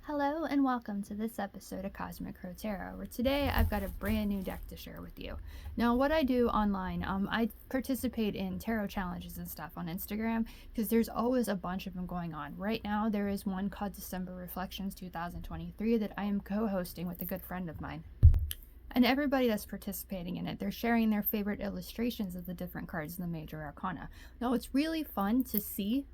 Hello and welcome to this episode of Cosmic Crow Tarot, where today I've got a brand new deck to share with you. Now, what I do online, I participate in tarot challenges and stuff on Instagram because there's always a bunch of them going on. Right now, there is one called December Reflections 2023 that I am co-hosting with a good friend of mine. And everybody that's participating in it, they're sharing their favorite illustrations of the different cards in the major arcana. Now, it's really fun to see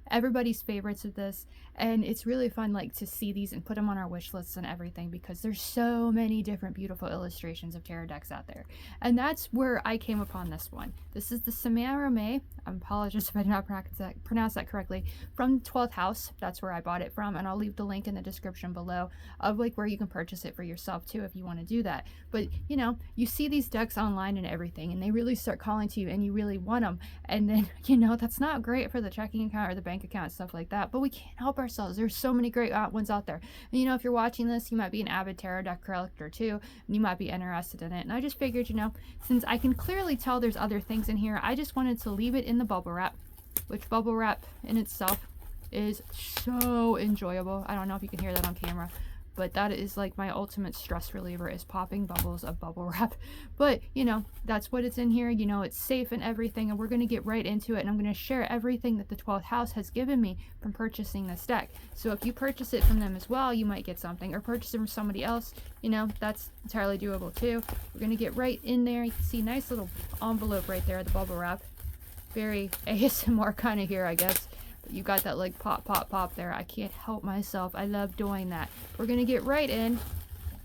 everybody's favorites of this, and it's really fun to see these and put them on our wish lists and everything, because there's so many different beautiful illustrations of tarot decks out there. And that's where I came upon this one. This is the Samiramay, I apologize if I did not pronounce that correctly, from 12th house. That's where I bought it from, and I'll leave the link in the description below of where you can purchase it for yourself too if you want to do that. But you see these decks online and everything, and they really start calling to you and you really want them, and then that's not great for the checking account or the bank account, stuff like that, but we can't help ourselves. There's so many great ones out there. And if you're watching this, you might be an avid tarot deck collector too, and you might be interested in it. And I just figured, since I can clearly tell there's other things in here, I just wanted to leave it in the bubble wrap, which bubble wrap in itself is so enjoyable. I don't know if you can hear that on camera, but that is like my ultimate stress reliever, is popping bubbles of bubble wrap. But that's what it's in here. It's safe and everything, and we're going to get right into it, and I'm going to share everything that the 12th house has given me from purchasing this deck. So if you purchase it from them as well, you might get something, or purchase it from somebody else, that's entirely doable too. We're going to get right in there. You can see nice little envelope right there, the bubble wrap. Very ASMR kind of here, I guess. You got that pop pop pop there. I can't help myself. I love doing that. We're gonna get right in.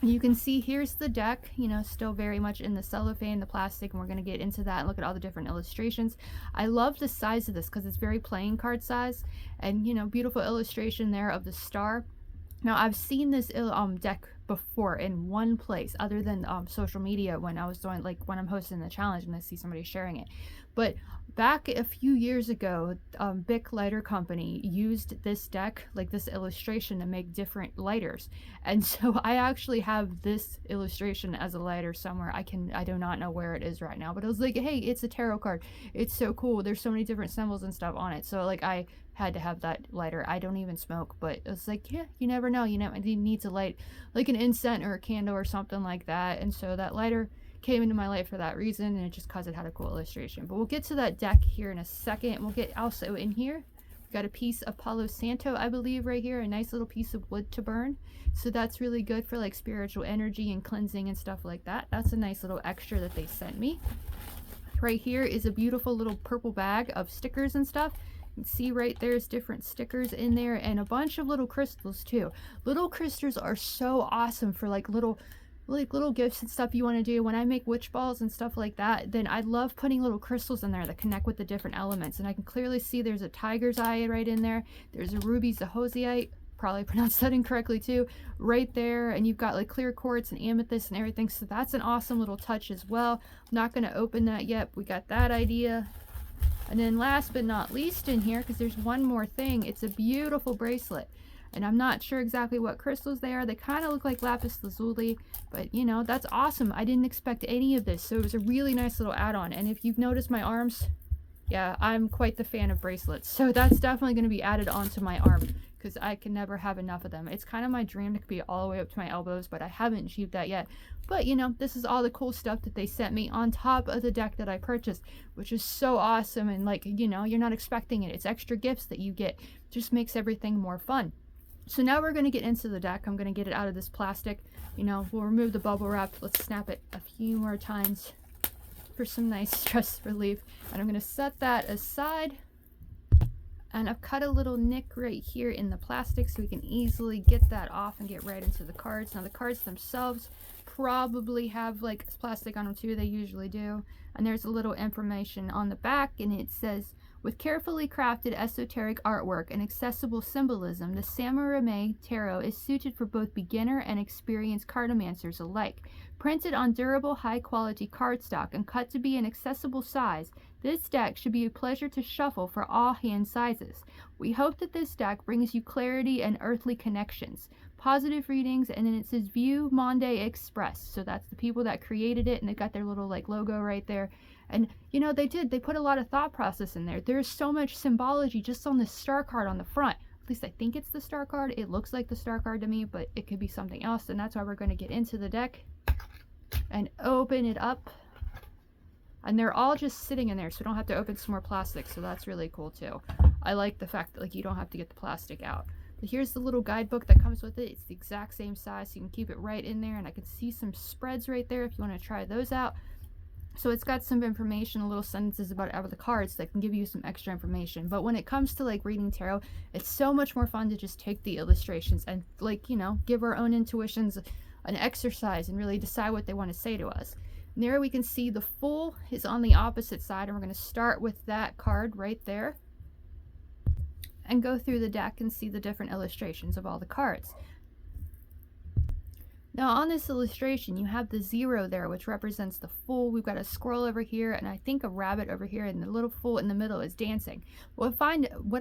You can see here's the deck, still very much in the cellophane, the plastic, and we're gonna get into that and look at all the different illustrations. I love the size of this because it's very playing card size, and beautiful illustration there of the star. Now, I've seen this deck before in one place other than social media, when I was doing when I'm hosting the challenge and I see somebody sharing it. But back a few years ago, Bic Lighter Company used this deck, this illustration, to make different lighters. And so I actually have this illustration as a lighter somewhere. I do not know where it is right now, but I was like, hey, it's a tarot card. It's so cool. There's so many different symbols and stuff on it. So I had to have that lighter. I don't even smoke, but it's yeah, you never know. You need to light an incense or a candle or something like that. And so that lighter came into my life for that reason, and it just because it had a cool illustration. But we'll get to that deck here in a second. We'll get also in here, we've got a piece of Palo Santo, I believe, right here, a nice little piece of wood to burn. So that's really good for spiritual energy and cleansing and stuff like that. That's a nice little extra that they sent me. Right here is a beautiful little purple bag of stickers and stuff. You can see right there's different stickers in there, and a bunch of little crystals too. Little crystals are so awesome for little gifts and stuff you want to do. When I make witch balls and stuff like that, then I love putting little crystals in there that connect with the different elements. And I can clearly see there's a tiger's eye right in there. There's a ruby zahosiite, probably pronounced that incorrectly too, right there. And you've got clear quartz and amethyst and everything. So that's an awesome little touch as well. I'm not going to open that yet. We got that idea. And then last but not least in here, because there's one more thing, it's a beautiful bracelet. And I'm not sure exactly what crystals they are. They kind of look like lapis lazuli, but that's awesome. I didn't expect any of this, so it was a really nice little add-on. And if you've noticed my arms, yeah, I'm quite the fan of bracelets, so that's definitely going to be added onto my arm, because I can never have enough of them. It's kind of my dream to be all the way up to my elbows, but I haven't achieved that yet. But this is all the cool stuff that they sent me on top of the deck that I purchased, which is so awesome. And you're not expecting it. It's extra gifts that you get. Just makes everything more fun. So now we're going to get into the deck. I'm going to get it out of this plastic. We'll remove the bubble wrap. Let's snap it a few more times for some nice stress relief. And I'm going to set that aside. And I've cut a little nick right here in the plastic so we can easily get that off and get right into the cards. Now the cards themselves probably have plastic on them too. They usually do. And there's a little information on the back, and it says, with carefully crafted esoteric artwork and accessible symbolism, the Samiramay Tarot is suited for both beginner and experienced cartomancers alike. Printed on durable, high-quality cardstock and cut to be an accessible size, this deck should be a pleasure to shuffle for all hand sizes. We hope that this deck brings you clarity and earthly connections, positive readings, and then it says View Monde Express. So that's the people that created it, and they got their little logo right there. And they put a lot of thought process in there. There's so much symbology just on this star card on the front. At least I think it's the star card. It looks like the star card to me, but it could be something else. And that's why we're going to get into the deck and open it up. And they're all just sitting in there, so we don't have to open some more plastic. So that's really cool too. I like the fact that like you don't have to get the plastic out. But here's the little guidebook that comes with it. It's the exact same size, so you can keep it right in there. And I can see some spreads right there if you want to try those out. So it's got some information, little sentences about the cards that can give you some extra information. But when it comes to like reading tarot, it's so much more fun to just take the illustrations and like, you know, give our own intuitions an exercise and really decide what they want to say to us. And there we can see the Fool is on the opposite side, and we're going to start with that card right there and go through the deck and see the different illustrations of all the cards. Now on this illustration, you have the 0 there, which represents the Fool. We've got a squirrel over here, and I think a rabbit over here, and the little Fool in the middle is dancing. What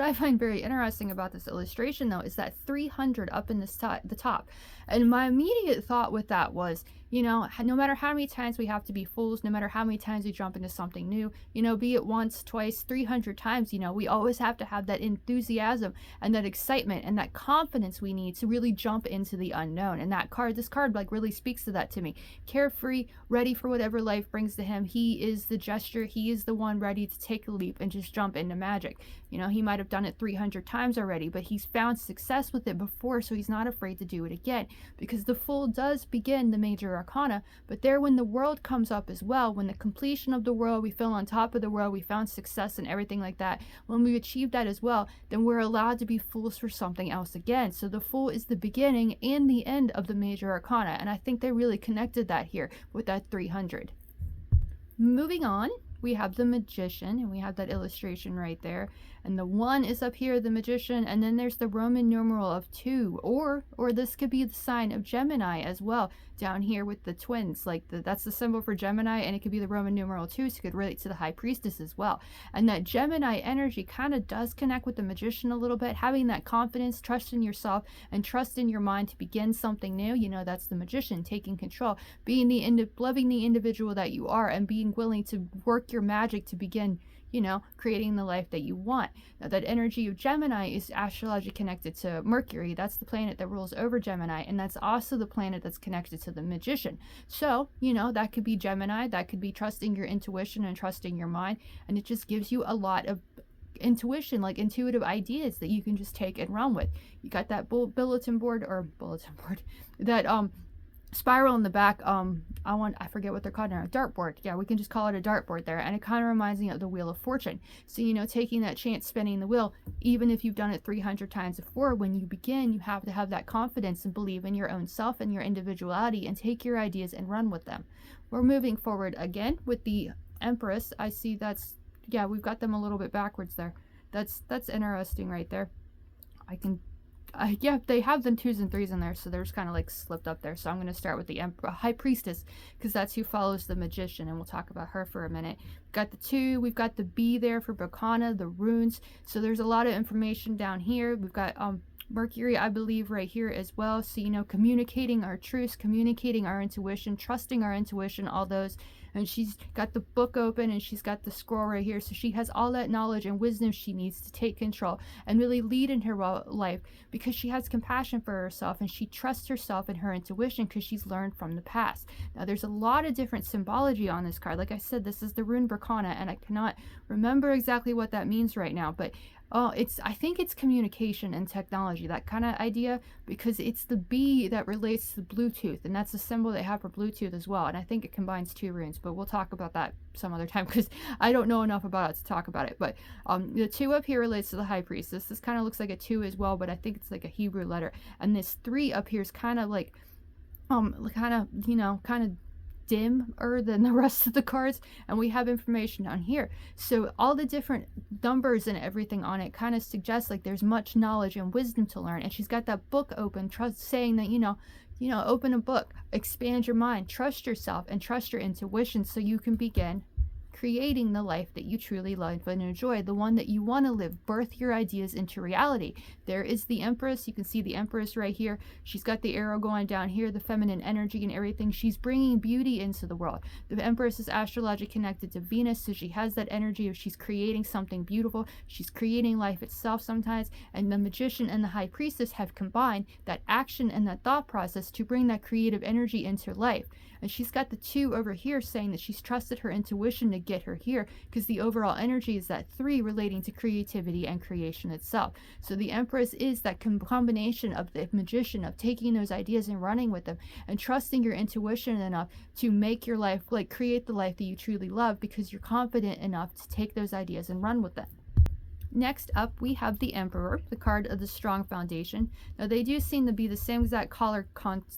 I find very interesting about this illustration, though, is that 300 up in the top. And my immediate thought with that was, you know, no matter how many times we have to be fools, no matter how many times we jump into something new, you know, be it once, twice, 300 times, you know, we always have to have that enthusiasm and that excitement and that confidence we need to really jump into the unknown. And this card like really speaks to that to me. Carefree, ready for whatever life brings to him. He is the gesture. He is the one ready to take a leap and just jump into magic. You know, he might have done it 300 times already, but he's found success with it before, so he's not afraid to do it again. Because the Fool does begin the major arcana, but there when the world comes up as well, when the completion of the world, we feel on top of the world, we found success and everything like that, when we achieve that as well, then we're allowed to be fools for something else again. So the Fool is the beginning and the end of the major arcana, and I think they really connected that here with that 300. Moving on, we have the Magician, and we have that illustration right there, and the 1 is up here, the Magician, and then there's the Roman numeral of 2, or this could be the sign of Gemini as well, down here with the twins, like that's the symbol for Gemini, and it could be the Roman numeral 2, so it could relate to the High Priestess as well. And that Gemini energy kind of does connect with the Magician a little bit, having that confidence, trust in yourself, and trust in your mind to begin something new. You know, that's the Magician, taking control, loving the individual that you are, and being willing to work your magic to begin, you know, creating the life that you want. Now that energy of Gemini is astrologically connected to Mercury. That's the planet that rules over Gemini, and that's also the planet that's connected to the Magician. So, you know, that could be Gemini, that could be trusting your intuition and trusting your mind, and it just gives you a lot of intuition, like intuitive ideas that you can just take and run with. You got that bulletin board, that spiral in the back. I forget what they're called now, dartboard. Yeah, we can just call it a dartboard there, and it kind of reminds me of the Wheel of Fortune. So, you know, taking that chance, spinning the wheel, even if you've done it 300 times before, when you begin, you have to have that confidence and believe in your own self and your individuality and take your ideas and run with them. We're moving forward again with the Empress. I see we've got them a little bit backwards there. That's interesting right there. They have them 2s and 3s in there, so they're just kind of like slipped up there. So I'm going to start with the High Priestess, because that's who follows the Magician, and we'll talk about her for a minute. We've got the 2, we've got the B there for Bacana, the runes. So there's a lot of information down here. We've got Mercury, I believe, right here as well. So, you know, communicating our truths, communicating our intuition, trusting our intuition, all those. And she's got the book open, and she's got the scroll right here. So she has all that knowledge and wisdom she needs to take control and really lead in her life, because she has compassion for herself and she trusts herself and her intuition because she's learned from the past. Now, there's a lot of different symbology on this card. Like I said, this is the rune Berkana, and I cannot remember exactly what that means right now, but I think it's communication and technology, that kind of idea, because it's the B that relates to Bluetooth, and that's the symbol they have for Bluetooth as well. And I think it combines 2 runes, but we'll talk about that some other time because I don't know enough about it to talk about it. But the 2 up here relates to the High Priestess. This kind of looks like a 2 as well, but I think it's like a Hebrew letter. And this 3 up here is kind of like, kind of dimmer than the rest of the cards, and we have information down here. So all the different numbers and everything on it kind of suggests like there's much knowledge and wisdom to learn. And she's got that book open, saying that, you know, open a book, expand your mind, trust yourself, and trust your intuition so you can begin creating the life that you truly love and enjoy, the one that you want to live. Birth your ideas into reality. There is the Empress. You can see the Empress right here. She's got the arrow going down here, the feminine energy and everything. She's bringing beauty into the world. The Empress is astrologically connected to Venus, so she has that energy of she's creating something beautiful. She's creating life itself sometimes. And the Magician and the High Priestess have combined that action and that thought process to bring that creative energy into life. And she's got the 2 over here saying that she's trusted her intuition to get her here, because the overall energy is that 3 relating to creativity and creation itself. So the Empress is that combination of the Magician, of taking those ideas and running with them and trusting your intuition enough to make your life, like create the life that you truly love, because you're confident enough to take those ideas and run with them. Next up, we have the Emperor, the card of the strong foundation. Now, they do seem to be the same exact color,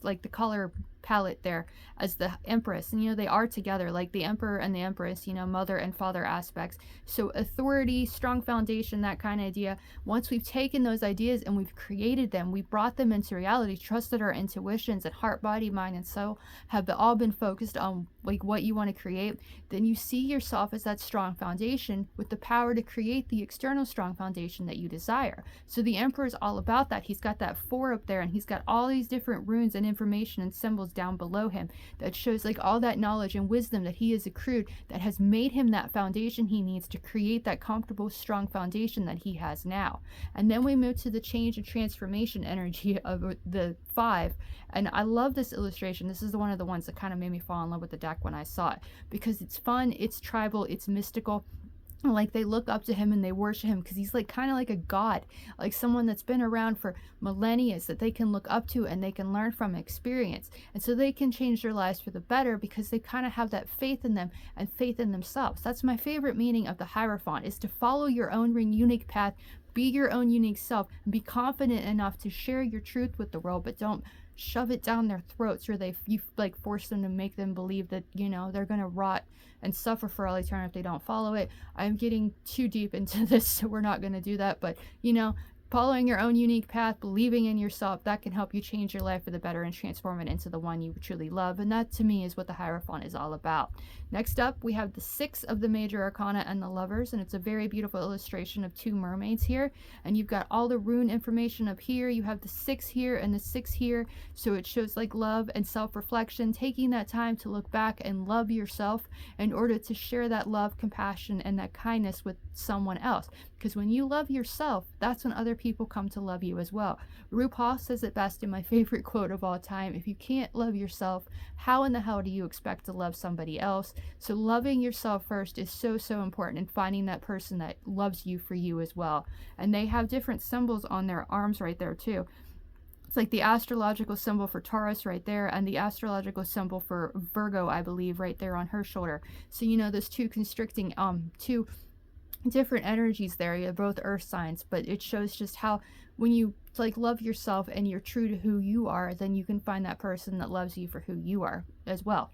like the color palette there as the Empress, and they are together, like the Emperor and the Empress, mother and father aspects. So authority, strong foundation, that kind of idea. Once we've taken those ideas and we've created them, we've brought them into reality, trusted our intuitions, and heart, body, mind, and soul have all been focused on like what you want to create, then you see yourself as that strong foundation with the power to create the external strong foundation that you desire. So the Emperor is all about that. He's got that 4 up there, and he's got all these different runes and information and symbols down below him that shows like all that knowledge and wisdom that he has accrued that has made him that foundation he needs to create that comfortable, strong foundation that he has now. And then we move to the change and transformation energy of the 5. And I love this illustration. This is one of the ones that kind of made me fall in love with the deck when I saw it, because it's fun, it's tribal, it's mystical. Like they look up to him and they worship him because he's like kind of like a god, like someone that's been around for millennia that they can look up to and they can learn from experience. And so they can change their lives for the better because they kind of have that faith in them and faith in themselves. That's my favorite meaning of the Hierophant, is to follow your own unique path, be your own unique self, and be confident enough to share your truth with the world, but don't shove it down their throats, or you like force them to make them believe that they're gonna rot and suffer for all eternity if they don't follow it. I'm getting too deep into this, so we're not gonna do that. But following your own unique path, believing in yourself, that can help you change your life for the better and transform it into the one you truly love. And that, to me, is what the Hierophant is all about. Next up, we have the 6 of the major arcana and the Lovers, and it's a very beautiful illustration of 2 mermaids here. And you've got all the rune information up here. You have the 6 here and the 6 here, so it shows like love and self-reflection, taking that time to look back and love yourself in order to share that love, compassion, and that kindness with someone else. Because when you love yourself, that's when other people come to love you as well. RuPaul says it best in my favorite quote of all time: if you can't love yourself, how in the hell do you expect to love somebody else? So loving yourself first is so, so important, and finding that person that loves you for you as well. And they have different symbols on their arms right there too. It's like the astrological symbol for Taurus right there, and the astrological symbol for Virgo, I believe, right there on her shoulder. So those 2 constricting, 2 different energies there. You have both earth signs, but it shows just how when you like love yourself and you're true to who you are, then you can find that person that loves you for who you are as well.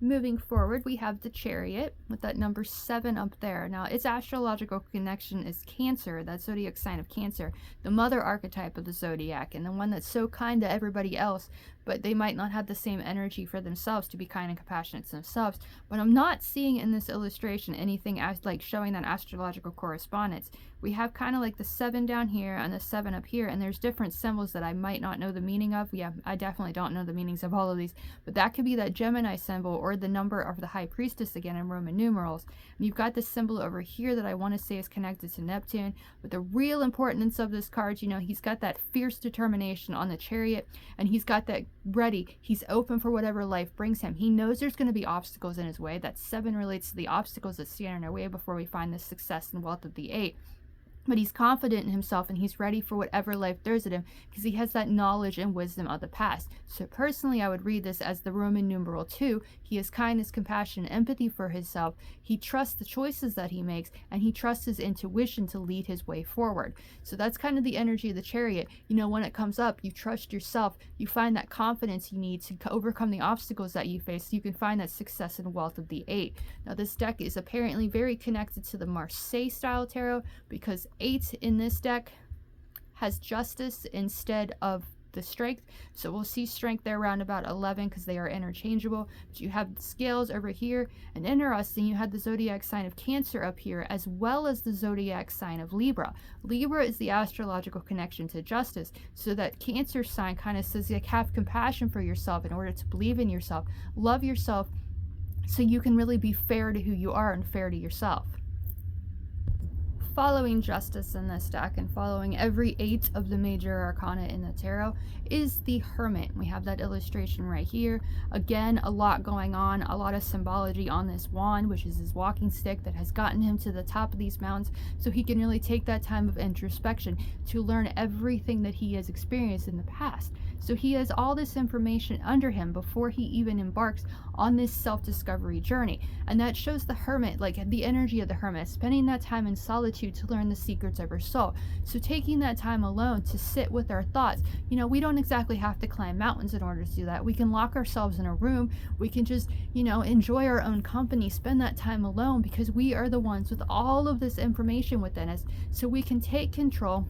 Moving forward, we have the Chariot with that number 7 up there. Now, its astrological connection is Cancer, that zodiac sign of Cancer, the mother archetype of the zodiac, and the one that's so kind to everybody else, but they might not have the same energy for themselves to be kind and compassionate to themselves. But I'm not seeing in this illustration anything as like showing that astrological correspondence. We have kind of like the 7 down here and the 7 up here, and there's different symbols that I might not know the meaning of. Yeah, I definitely don't know the meanings of all of these, but that could be that Gemini symbol or the number of the High Priestess again in Roman numerals. And you've got this symbol over here that I want to say is connected to Neptune. But the real importance of this card, he's got that fierce determination on the Chariot, and he's got that ready. He's open for whatever life brings him. He knows there's going to be obstacles in his way. That 7 relates to the obstacles that stand in our way before we find the success and wealth of the 8. But he's confident in himself and he's ready for whatever life throws at him because he has that knowledge and wisdom of the past. So personally, I would read this as the Roman numeral 2. He has kindness, compassion, and empathy for himself. He trusts the choices that he makes, and he trusts his intuition to lead his way forward. So that's kind of the energy of the Chariot. When it comes up, you trust yourself. You find that confidence you need to overcome the obstacles that you face. So you can find that success and wealth of the 8. Now, this deck is apparently very connected to the Marseille style tarot because 8 in this deck has justice instead of the strength. So we'll see strength there around about 11 because they are interchangeable. But you have the scales over here, and interesting, you had the zodiac sign of Cancer up here, as well as the zodiac sign of Libra. Libra is the astrological connection to justice. So that Cancer sign kind of says, like, have compassion for yourself in order to believe in yourself, love yourself, so you can really be fair to who you are and fair to yourself. Following justice in this deck and following every 8 of the major arcana in the tarot is the Hermit. We have that illustration right here. Again, a lot going on, a lot of symbology on this wand, which is his walking stick that has gotten him to the top of these mountains, so he can really take that time of introspection to learn everything that he has experienced in the past. So he has all this information under him before he even embarks on this self-discovery journey. And that shows the Hermit, like the energy of the Hermit, spending that time in solitude to learn the secrets of her soul. So taking that time alone to sit with our thoughts. We don't exactly have to climb mountains in order to do that. We can lock ourselves in a room. We can just, enjoy our own company, spend that time alone, because we are the ones with all of this information within us. So we can take control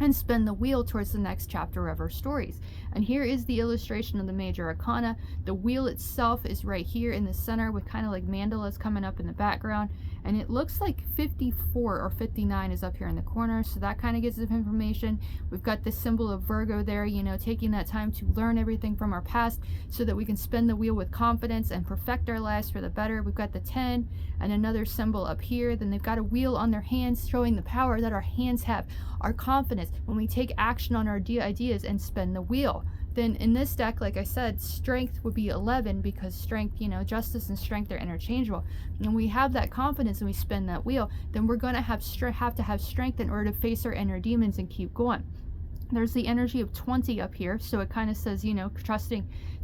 and spin the wheel towards the next chapter of our stories. And here is the illustration of the major arcana. The wheel itself is right here in the center with kind of like mandalas coming up in the background. And it looks like 54 or 59 is up here in the corner. So that kind of gives us information. We've got the symbol of Virgo there, taking that time to learn everything from our past so that we can spin the wheel with confidence and perfect our lives for the better. We've got the 10 and another symbol up here. Then they've got a wheel on their hands showing the power that our hands have, our confidence when we take action on our ideas and spin the wheel. Then in this deck, like I said, strength would be 11 because strength, justice and strength are interchangeable. And we have that confidence and we spin that wheel, then we're going to have to have strength in order to face our inner demons and keep going. There's the energy of 20 up here, so it kind of says,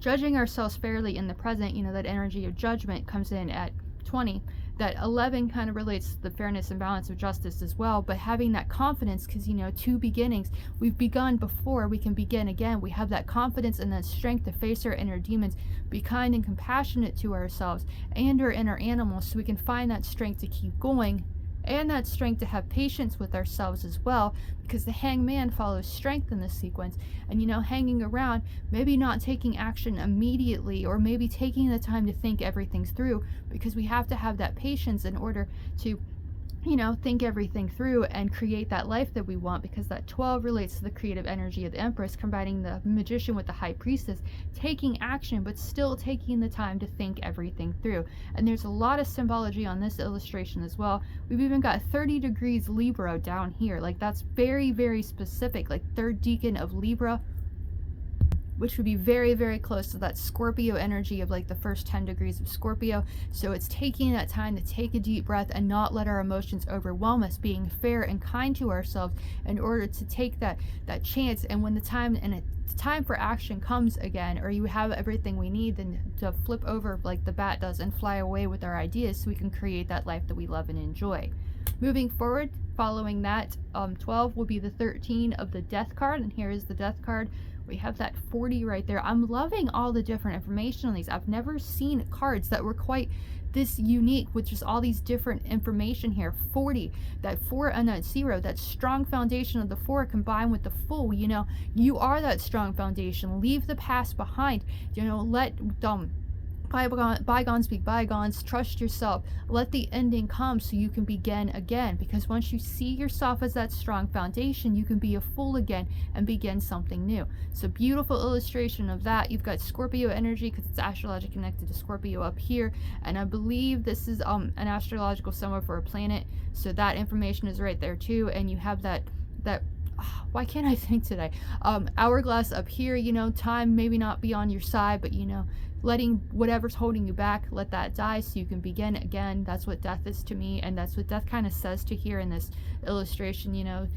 judging ourselves fairly in the present. That energy of judgment comes in at 20. That 11 kind of relates to the fairness and balance of justice as well, but having that confidence, because two beginnings, we've begun before, we can begin again. We have that confidence and that strength to face our inner demons, be kind and compassionate to ourselves and our inner animals, so we can find that strength to keep going, and that strength to have patience with ourselves as well, because the hangman follows strength in this sequence. And hanging around, maybe not taking action immediately, or maybe taking the time to think everything through, because we have to have that patience in order to think everything through and create that life that we want, because that 12 relates to the creative energy of the Empress, combining the Magician with the High Priestess, taking action but still taking the time to think everything through. And there's a lot of symbology on this illustration as well. We've even got 30 degrees Libra down here, like that's very, very specific, like third decan of Libra, which would be very, very close to that Scorpio energy of like the first 10 degrees of Scorpio. So it's taking that time to take a deep breath and not let our emotions overwhelm us, being fair and kind to ourselves in order to take that chance. And when the time for action comes again, or you have everything we need, then to flip over like the bat does and fly away with our ideas, so we can create that life that we love and enjoy. Moving forward, following that, 12 will be the 13 of the Death card, and here is the Death card. We have that 40 right there. I'm loving all the different information on these. I've never seen cards that were quite this unique with just all these different information here. 40, that 4 and that 0, that strong foundation of the 4 combined with the full. You are that strong foundation. Leave the past behind. Let bygones be bygones. Trust yourself. Let the ending come so you can begin again, because once you see yourself as that strong foundation, you can be a fool again and begin something new. So beautiful illustration of that. You've got Scorpio energy because it's astrologically connected to Scorpio up here, and I believe this is an astrological symbol for a planet, so that information is right there too. And you have that why can't I think today? Hourglass up here. Time maybe not be on your side, but letting whatever's holding you back, let that die so you can begin again. That's what death is to me, and that's what death kind of says to here in this illustration.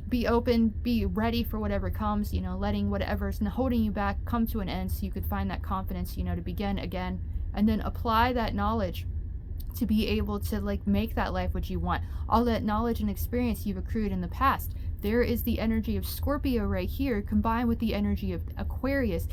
Be open, be ready for whatever comes, letting whatever's holding you back come to an end so you could find that confidence, to begin again, and then apply that knowledge to be able to make that life what you want. All that knowledge and experience you've accrued in the past, There is the energy of Scorpio right here combined with the energy of Aquarius,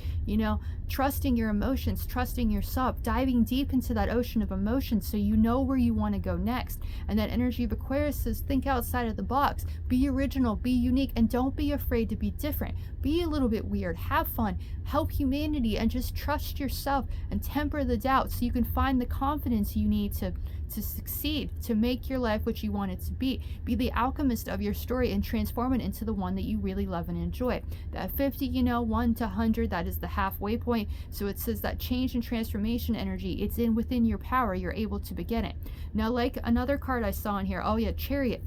trusting your emotions, trusting yourself, diving deep into that ocean of emotions so you know where you want to go next. And that energy of Aquarius says, think outside of the box, be original, be unique, and don't be afraid to be different. Be a little bit weird, have fun, help humanity, and just trust yourself and temper the doubt so you can find the confidence you need to succeed, to make your life what you want it to be. Be the alchemist of your story and transform it into the one that you really love and enjoy. That 50, 1 to 100, that is the halfway point. So it says that change and transformation energy, it's within your power. You're able to begin it. Now, like another card I saw in here, oh yeah, Chariot.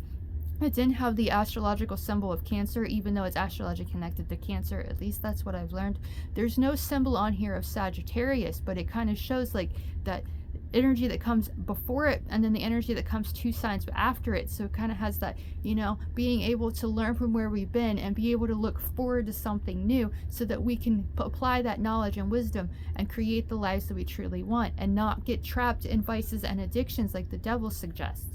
It didn't have the astrological symbol of Cancer, even though it's astrologically connected to Cancer. At least that's what I've learned. There's no symbol on here of Sagittarius, but it kind of shows like that energy that comes before it and then the energy that comes 2 signs after it. So it kind of has that, being able to learn from where we've been and be able to look forward to something new so that we can apply that knowledge and wisdom and create the lives that we truly want and not get trapped in vices and addictions like the devil suggests.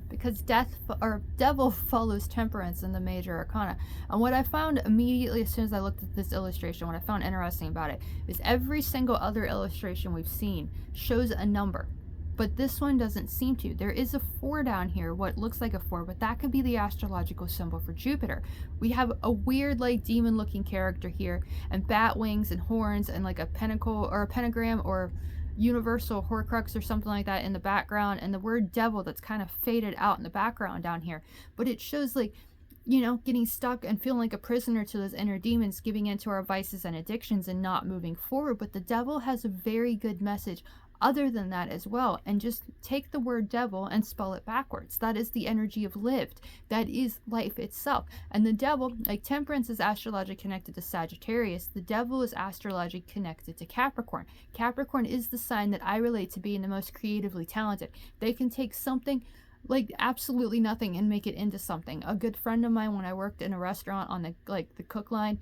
Because devil follows temperance in the major arcana. And what I found immediately as soon as I looked at this illustration, what I found interesting about it is every single other illustration we've seen shows a number, but this one doesn't seem to. There is a 4 down here, what looks like a 4, but that could be the astrological symbol for Jupiter. We have a weird like demon looking character here and bat wings and horns and like a pentacle or a pentagram or universal horcrux or something like that in the background, and the word devil that's kind of faded out in the background down here. But it shows like, getting stuck and feeling like a prisoner to those inner demons, giving into our vices and addictions and not moving forward. But the devil has a very good message other than that as well. And just take the word devil and spell it backwards. That is the energy of lived. That is life itself. And the devil, like temperance is astrologically connected to Sagittarius, the devil is astrologically connected to Capricorn. Capricorn is the sign that I relate to being the most creatively talented. They can take something like absolutely nothing and make it into something. A good friend of mine, when I worked in a restaurant on the cook line,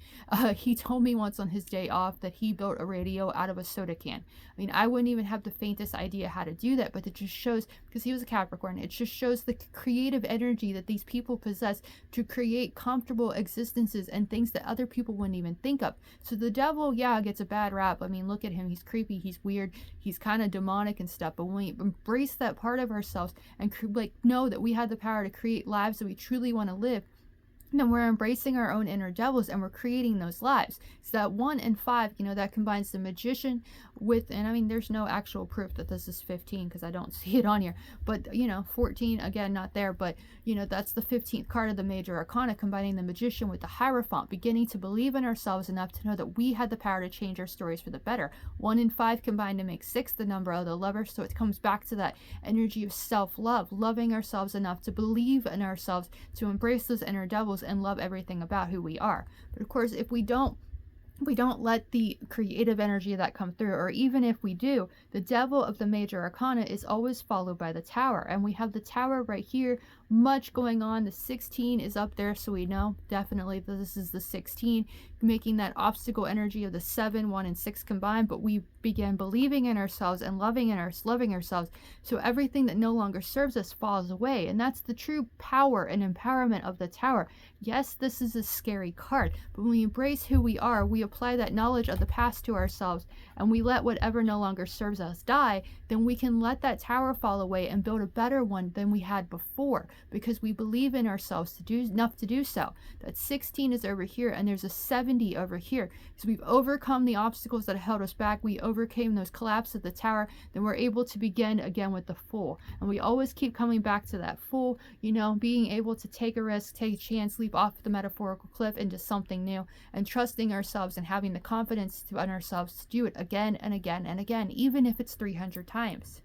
he told me once on his day off that he built a radio out of a soda can. I mean, I wouldn't even have the faintest idea how to do that, but it just shows, because he was a Capricorn, it just shows the creative energy that these people possess to create comfortable existences and things that other people wouldn't even think of. So the devil, yeah, gets a bad rap. I mean, look at him. He's creepy. He's weird. He's kind of demonic and stuff. But when we embrace that part of ourselves and know that we have the power to create lives that we truly want to live, then we're embracing our own inner devils and we're creating those lives. So that 1 and 5, that combines the magician with, and I mean, there's no actual proof that this is 15 because I don't see it on here, but 14, again, not there, but that's the 15th card of the major arcana, combining the magician with the Hierophant, beginning to believe in ourselves enough to know that we had the power to change our stories for the better. 1 and 5 combined to make 6, the number of the lover. So it comes back to that energy of self-love, loving ourselves enough to believe in ourselves, to embrace those inner devils and love everything about who we are. But of course, if we don't let the creative energy of that come through, or even if we do, the devil of the major arcana is always followed by the tower. And we have the tower right here, much going on. The 16 is up there, so we know definitely that this is the 16, making that obstacle energy of the 7, 1, and 6 combined. But we begin believing in ourselves and loving ourselves, so everything that no longer serves us falls away. And that's the true power and empowerment of the tower. Yes, this is a scary card, but when we embrace who we are, we apply that knowledge of the past to ourselves, and we let whatever no longer serves us die, then we can let that tower fall away and build a better one than we had before, because we believe in ourselves to do enough to do so. That 16 is over here, and there's a 70 over here. So we've overcome the obstacles that held us back. We overcame those collapse of the tower. Then we're able to begin again with the Fool. And we always keep coming back to that Fool, being able to take a risk, take a chance, leap off the metaphorical cliff into something new, and trusting ourselves and having the confidence in ourselves to do it again and again and again, even if it's 300 times.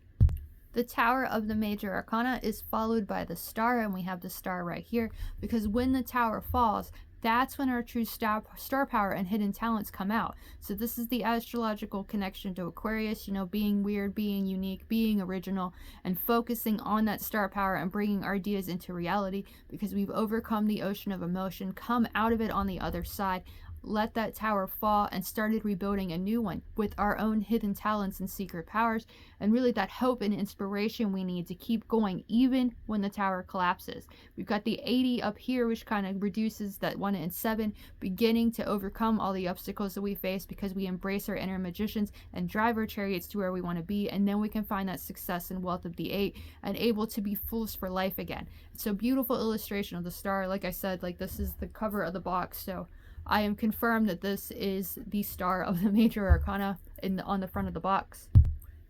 The tower of the major arcana is followed by the star, and we have the star right here, because when the tower falls, that's when our true star power and hidden talents come out. So this is the astrological connection to Aquarius, being weird, being unique, being original, and focusing on that star power and bringing our ideas into reality, because we've overcome the ocean of emotion, come out of it on the other side, let that tower fall, and started rebuilding a new one with our own hidden talents and secret powers, and really that hope and inspiration we need to keep going even when the tower collapses. We've got the 80 up here, which kind of reduces that 1 in 7, beginning to overcome all the obstacles that we face because we embrace our inner magicians and drive our chariots to where we want to be, and then we can find that success and wealth of the 8 and able to be fools for life again. So beautiful illustration of the star. Like I said, like this is the cover of the box, so I am confirmed that this is the star of the major arcana on the front of the box.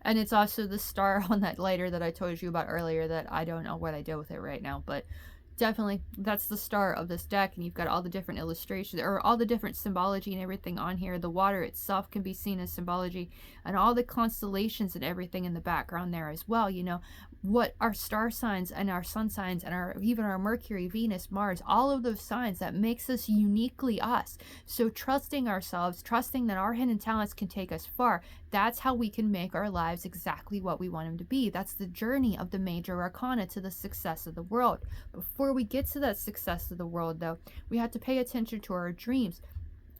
And it's also the star on that lighter that I told you about earlier that I don't know what I did with it right now, but definitely that's the star of this deck. And you've got all the different illustrations, or all the different symbology and everything on here. The water itself can be seen as symbology, and all the constellations and everything in the background there as well. You know, what our star signs and our sun signs and even our Mercury, Venus, Mars, all of those signs that makes us uniquely us. So trusting ourselves, trusting that our hidden talents can take us far, that's how we can make our lives exactly what we want them to be. That's the journey of the major arcana to the success of the world. Before we get to that success of the world, though, we have to pay attention to our dreams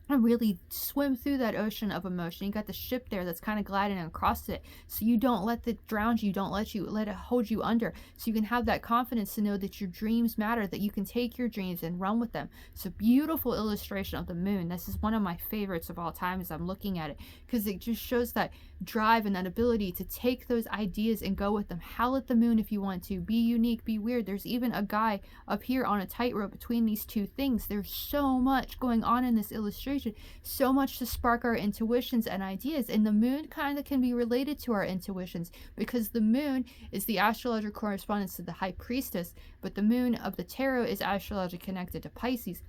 and really swim through that ocean of emotion. You got the ship there that's kind of gliding across it, so you don't let it drown you, don't let it hold you under, so you can have that confidence to know that your dreams matter, that you can take your dreams and run with them. So beautiful illustration of the moon. This is one of my favorites of all time as I'm looking at it, because it just shows that drive and that ability to take those ideas and go with them. Howl at the moon if you want to. Be unique, be weird. There's even a guy up here on a tightrope between these two things. There's so much going on in this illustration, so much to spark our intuitions and ideas. And the moon kind of can be related to our intuitions, because the moon is the astrological correspondence to the high priestess, but the moon of the tarot is astrologically connected to Pisces,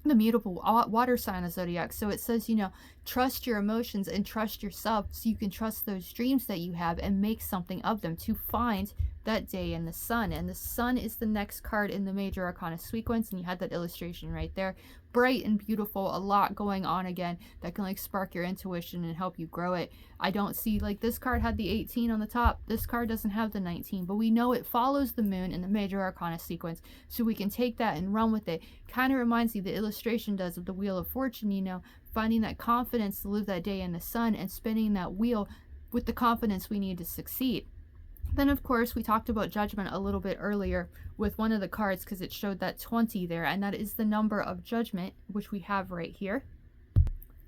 the mutable water sign of zodiac. So it says, you know, trust your emotions and trust yourself, so you can trust those dreams that you have and make something of them to find that day in the sun. And the sun is the next card in the major arcana sequence, and you had that illustration right there. Bright and beautiful, a lot going on again that can like spark your intuition and help you grow it. I don't see, like, this card had the 18 on the top, this card doesn't have the 19, but we know it follows the moon in the major arcana sequence, so we can take that and run with it. Kind of reminds me, the illustration does, of the Wheel of Fortune, you know, finding that confidence to live that day in the sun and spinning that wheel with the confidence we need to succeed. Then, of course, we talked about judgment a little bit earlier with one of the cards, because it showed that 20 there, and that is the number of judgment, which we have right here.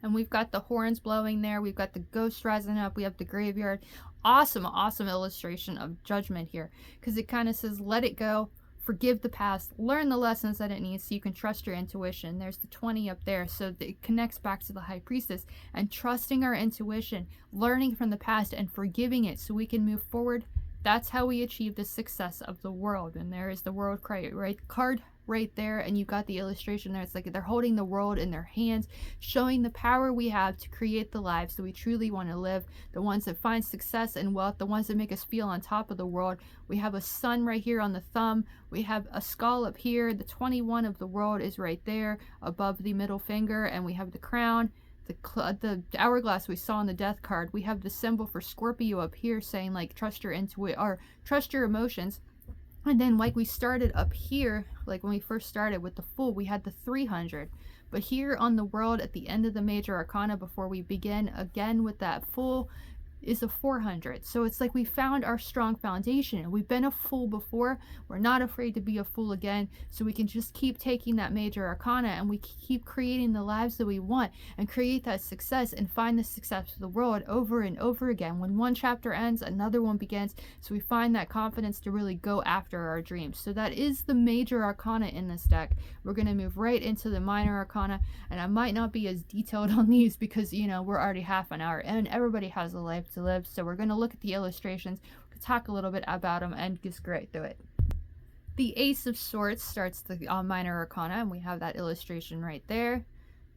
And we've got the horns blowing there. We've got the ghost rising up. We have the graveyard. Awesome, awesome illustration of judgment here, because it kind of says, let it go, forgive the past, learn the lessons that it needs, so you can trust your intuition. There's the 20 up there, so it connects back to the high priestess and trusting our intuition, learning from the past and forgiving it so we can move forward. That's how we achieve the success of the world. And there is the world card right there, and you got the illustration there. It's like they're holding the world in their hands, showing the power we have to create the lives that we truly want to live, the ones that find success and wealth, the ones that make us feel on top of the world. We have a sun right here on the thumb, we have a skull up here, the 21 of the world is right there above the middle finger, and we have the crown, the hourglass we saw on the death card. We have the symbol for Scorpio up here saying, like, trust your intuition or trust your emotions. And then, like, we started up here, like when we first started with the Fool, we had the 300. But here on the world at the end of the major arcana, before we begin again with that Fool, is a 400. So it's like we found our strong foundation. We've been a fool before. We're not afraid to be a fool again. So we can just keep taking that major arcana and we keep creating the lives that we want and create that success and find the success of the world over and over again. When one chapter ends, another one begins. So we find that confidence to really go after our dreams. So that is the major arcana in this deck. We're going to move right into the minor arcana, and I might not be as detailed on these because, you know, we're already half an hour and everybody has a life to live. So we're going to look at the illustrations, talk a little bit about them, and just go right through it. The Ace of Swords starts the minor arcana, and we have that illustration right there.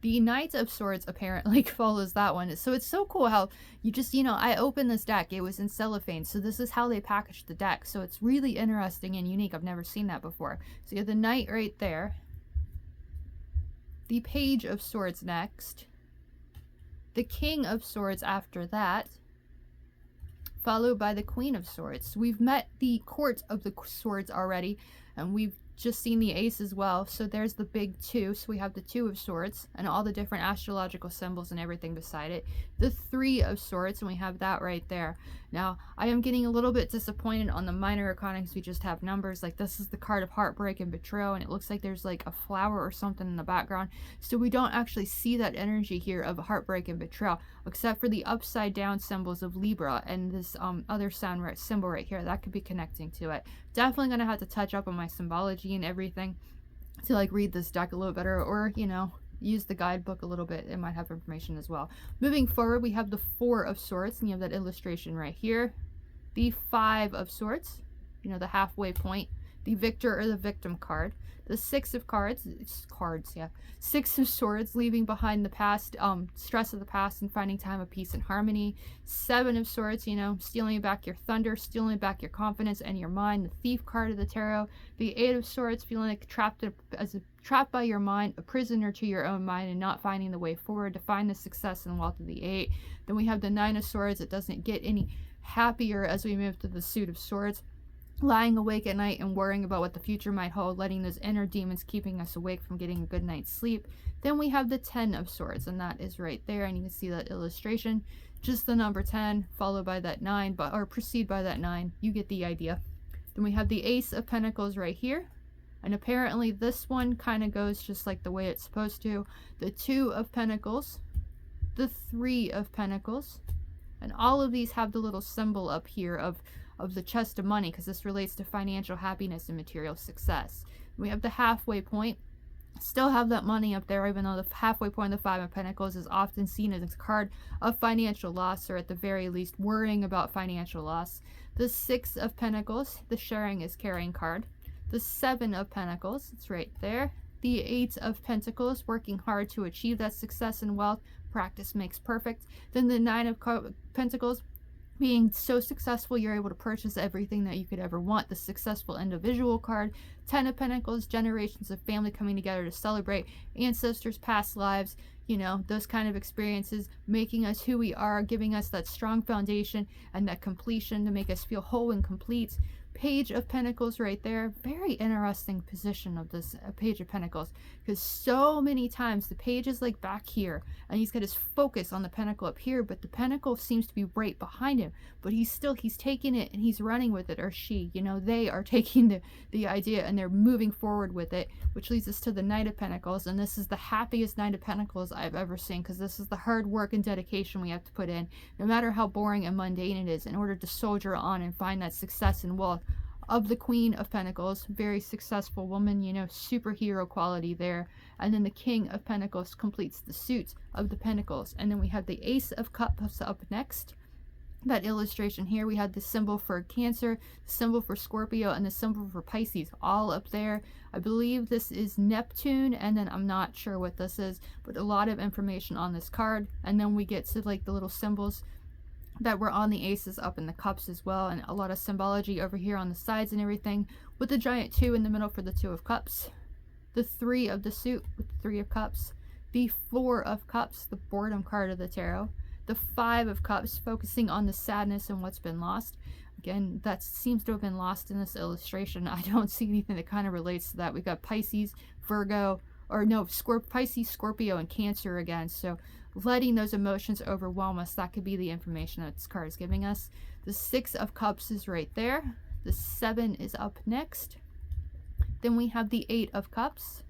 The Knight of Swords apparently follows that one. So it's so cool how you just, you know, I opened this deck, it was in cellophane, so this is how they packaged the deck. So it's really interesting and unique. I've never seen that before. So you have the Knight right there, the Page of Swords next, the King of Swords after that, followed by the Queen of Swords. So we've met the Court of the Swords already, and we've just seen the ace as well. So there's the big two. So we have the two of swords and all the different astrological symbols and everything beside it. The three of swords, and we have that right there. Now, I am getting a little bit disappointed on the minor arcana because we just have numbers. Like, this is the card of heartbreak and betrayal, and it looks like there's like a flower or something in the background. So we don't actually see that energy here of heartbreak and betrayal, except for the upside down symbols of Libra and this other symbol right here. That could be connecting to it. Definitely going to have to touch up on my symbology and everything to like read this deck a little better, or, you know, use the guidebook a little bit. It might have information as well. Moving forward, we have the Four of Swords, and you have that illustration right here. The Five of Swords, you know, the halfway point. The Victor or the Victim card. The Six of Six of Swords, leaving behind the past, stress of the past and finding time of peace and harmony. Seven of Swords, you know, stealing back your thunder, stealing back your confidence and your mind. The Thief card of the tarot. The Eight of Swords, feeling like trapped by your mind, a prisoner to your own mind and not finding the way forward to find the success and wealth of the Eight. Then we have the Nine of Swords. It doesn't get any happier as we move to the Suit of Swords. Lying awake at night and worrying about what the future might hold, letting those inner demons keeping us awake from getting a good night's sleep. Then we have the Ten of Swords, and that is right there, and you can see that illustration. Just the number 10, followed by that 9, or precede by that 9. You get the idea. Then we have the Ace of Pentacles right here, and apparently this one kind of goes just like the way it's supposed to. The Two of Pentacles, the Three of Pentacles, and all of these have the little symbol up here of the chest of money, because this relates to financial happiness and material success. We have the halfway point. Still have that money up there, even though the halfway point of the Five of Pentacles is often seen as a card of financial loss, or at the very least worrying about financial loss. The Six of Pentacles, the sharing is caring card. The Seven of Pentacles, it's right there. The Eight of Pentacles, working hard to achieve that success and wealth. Practice makes perfect. Then the Nine of Pentacles, being so successful you're able to purchase everything that you could ever want. The successful individual card. Ten of Pentacles, generations of family coming together to celebrate ancestors, past lives, you know, those kind of experiences, making us who we are, giving us that strong foundation and that completion to make us feel whole and complete. Page of Pentacles right there. Very interesting position of this Page of Pentacles, because so many times the page is like back here and he's got his focus on the pentacle up here, but the pentacle seems to be right behind him, but he's taking it and he's running with it, or she, you know, they are taking the idea and they're moving forward with it, which leads us to the Knight of Pentacles. And this is the happiest Knight of Pentacles I've ever seen, because this is the hard work and dedication we have to put in, no matter how boring and mundane it is, in order to soldier on and find that success and wealth of the Queen of Pentacles. Very successful woman, you know, superhero quality there. And then the King of Pentacles completes the suit of the Pentacles. And then we have the Ace of Cups up next. That illustration here, we had the symbol for Cancer, the symbol for Scorpio, and the symbol for Pisces all up there. I believe this is Neptune, and then I'm not sure what this is, but a lot of information on this card. And then we get to like the little symbols that were on the aces up in the cups as well, and a lot of symbology over here on the sides and everything, with the giant 2 in the middle for the 2 of Cups, the 3 of the suit with the 3 of Cups, the 4 of Cups, the boredom card of the tarot, the 5 of Cups, focusing on the sadness and what's been lost. Again, that seems to have been lost in this illustration. I don't see anything that kind of relates to that. We've got Pisces, Virgo, or no, Pisces, Scorpio, and Cancer again. So letting those emotions overwhelm us, that could be the information that this card is giving us. The 6 of Cups is right there. The 7 is up next. Then we have the 8 of Cups,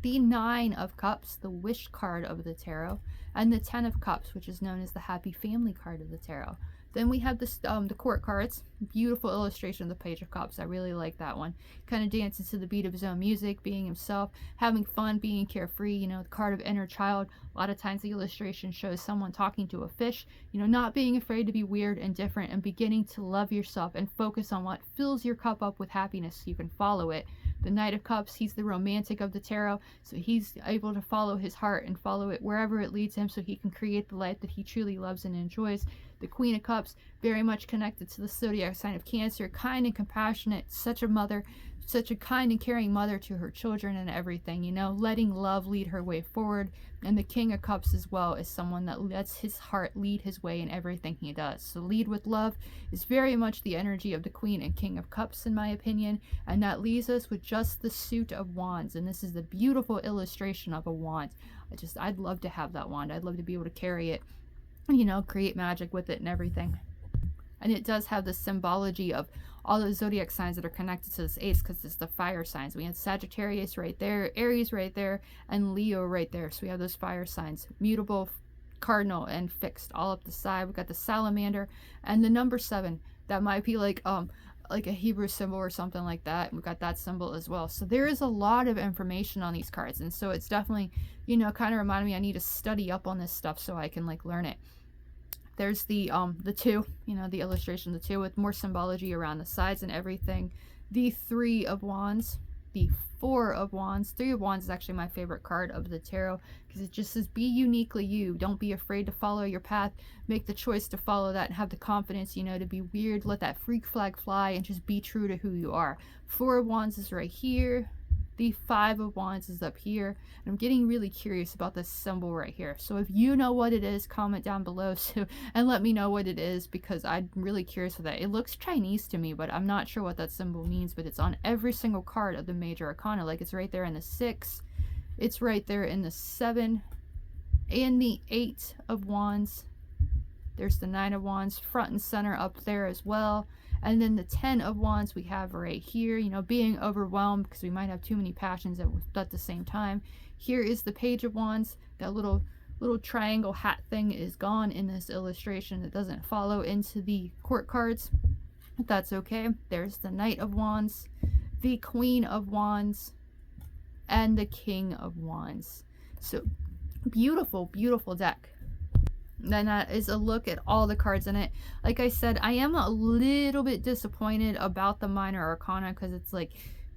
the 9 of Cups, the Wish card of the tarot, and the 10 of Cups, which is known as the Happy Family card of the tarot. Then we have this, the court cards. Beautiful illustration of the Page of Cups. I really like that one. Kind of dances to the beat of his own music, being himself, having fun, being carefree. You know, the card of inner child. A lot of times the illustration shows someone talking to a fish. You know, not being afraid to be weird and different, and beginning to love yourself and focus on what fills your cup up with happiness so you can follow it. The Knight of Cups, he's the romantic of the tarot, so he's able to follow his heart and follow it wherever it leads him so he can create the life that he truly loves and enjoys. The Queen of Cups, very much connected to the zodiac sign of Cancer, kind and compassionate, such a mother, such a kind and caring mother to her children and everything, you know, letting love lead her way forward. And the King of Cups as well is someone that lets his heart lead his way in everything he does. So lead with love is very much the energy of the Queen and King of Cups, in my opinion. And that leaves us with just the suit of wands. And this is the beautiful illustration of a wand. I'd love to have that wand. I'd love to be able to carry it, you know, create magic with it and everything. And it does have the symbology of all the zodiac signs that are connected to this ace, because it's the fire signs. We have Sagittarius right there, Aries right there, and Leo right there. So we have those fire signs, mutable, cardinal, and fixed all up the side. We got the salamander and the number 7. That might be like a Hebrew symbol or something like that. We got that symbol as well. So there is a lot of information on these cards, and so it's definitely, you know, kind of reminded me I need to study up on this stuff so I can like learn it. There's the 2, you know, the illustration, the 2 with more symbology around the sides and everything. The 3 of Wands, the 4 of Wands. 3 of Wands is actually my favorite card of the tarot, because it just says be uniquely you. Don't be afraid to follow your path. Make the choice to follow that and have the confidence, you know, to be weird. Let that freak flag fly and just be true to who you are. 4 of Wands is right here. The 5 of Wands is up here. And I'm getting really curious about this symbol right here. So if you know what it is, comment down below and let me know what it is, because I'm really curious with that. It looks Chinese to me, but I'm not sure what that symbol means. But it's on every single card of the major arcana. Like it's right there in the 6. It's right there in the 7 and the 8 of Wands. There's the 9 of Wands front and center up there as well. And then the 10 of Wands we have right here, you know, being overwhelmed because we might have too many passions at the same time. Here is the Page of Wands. That little triangle hat thing is gone in this illustration. It doesn't follow into the court cards. But that's okay. There's the Knight of Wands, the Queen of Wands, and the King of Wands. So beautiful, beautiful deck. Then that is a look at all the cards in it. Like I said, I am a little bit disappointed about the minor arcana, because it's like,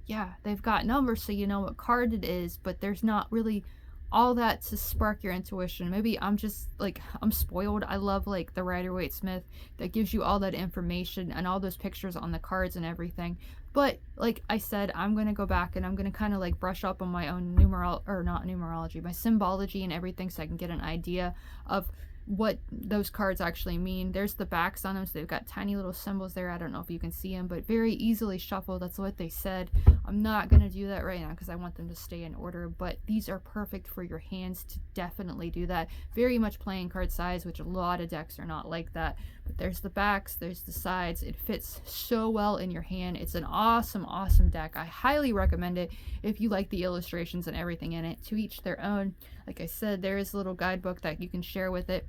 yeah, they've got numbers so you know what card it is, but there's not really all that to spark your intuition. Maybe I'm just like, I'm spoiled. I love like the Rider-Waite-Smith that gives you all that information and all those pictures on the cards and everything. But like I said, I'm going to go back and I'm going to kind of like brush up on my own numerology, my symbology and everything, so I can get an idea of what those cards actually mean. There's the backs on them, so they've got tiny little symbols there. I don't know if you can see them, but very easily shuffled. That's what they said. I'm not going to do that right now because I want them to stay in order, but these are perfect for your hands to definitely do that. Very much playing card size, which a lot of decks are not like that. But there's the backs, there's the sides. It fits so well in your hand. It's an awesome, awesome deck. I highly recommend it if you like the illustrations and everything in it. To each their own. Like I said, there is a little guidebook that you can share with it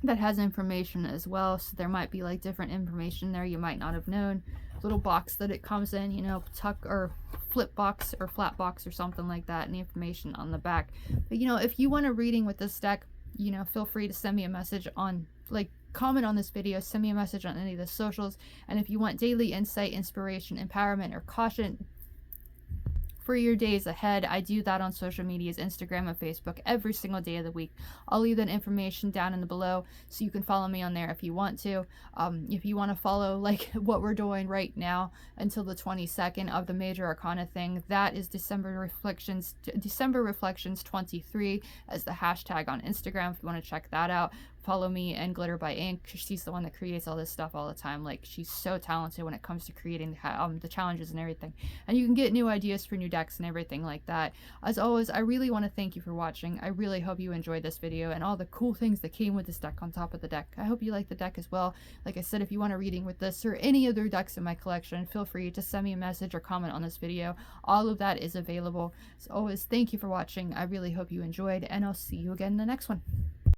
that has information as well, so there might be like different information there you might not have known. Little box that it comes in, you know, tuck or flip box or flat box or something like that, and the information on the back. But you know, if you want a reading with this deck, you know, feel free to send me a message on, like, comment on this video, send me a message on any of the socials. And if you want daily insight, inspiration, empowerment, or caution for your days ahead, I do that on social medias, Instagram and Facebook, every single day of the week. I'll leave that information down in the below so you can follow me on there if you want to. If you want to follow like what we're doing right now until the 22nd of the major arcana thing, that is December Reflections 23 as the hashtag on Instagram. If you want to check that out, follow me and Glitter by Ink. She's the one that creates all this stuff all the time. Like, she's so talented when it comes to creating the challenges and everything. And you can get new ideas for new decks and everything like that. As always, I really want to thank you for watching. I really hope you enjoyed this video and all the cool things that came with this deck on top of the deck. I hope you like the deck as well. Like I said, if you want a reading with this or any other decks in my collection, feel free to send me a message or comment on this video. All of that is available. As always, thank you for watching. I really hope you enjoyed, and I'll see you again in the next one.